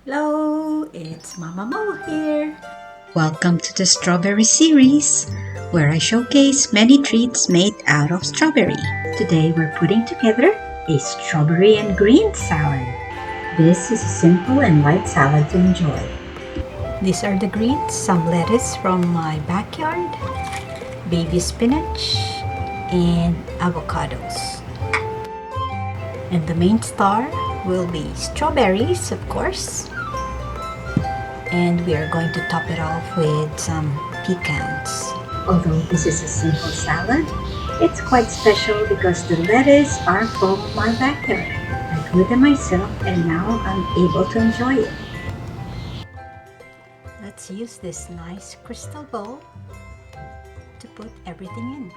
Hello, it's Mama Mo here. Welcome to the Strawberry series, where I showcase many treats made out of strawberry. Today we're putting together a strawberry and green salad. This is a simple and light salad to enjoy. These are the greens, some lettuce from my backyard, baby spinach, and avocados. And the main star will be strawberries, of course. And we are going to top it off with some pecans. Although this is a simple salad, it's quite special because the lettuce are from my backyard. I grew them myself and now I'm able to enjoy it. Let's use this nice crystal bowl to put everything in.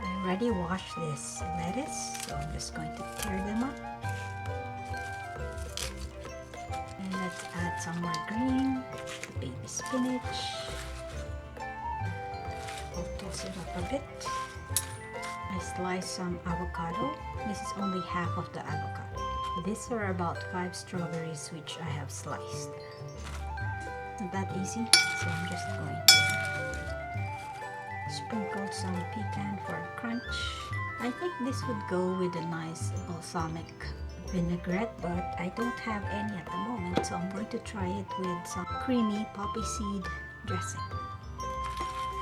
I already washed this lettuce, so I'm just going to tear them up. And let's add some more green, the baby spinach. I'll toss it up a bit. I sliced some avocado. This is only half of the avocado. These are about 5 strawberries which I have sliced. Not that easy, so I'm just going to sprinkle some pecan for a crunch. I think this would go with a nice balsamic vinaigrette, but I don't have any at the moment, so I'm going to try it with some creamy poppy seed dressing.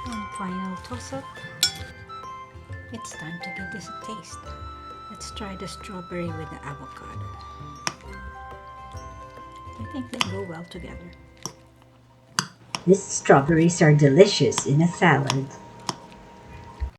One final toss-up. It's time to give this a taste. Let's try the strawberry with the avocado. I think they go well together. These strawberries are delicious in a salad.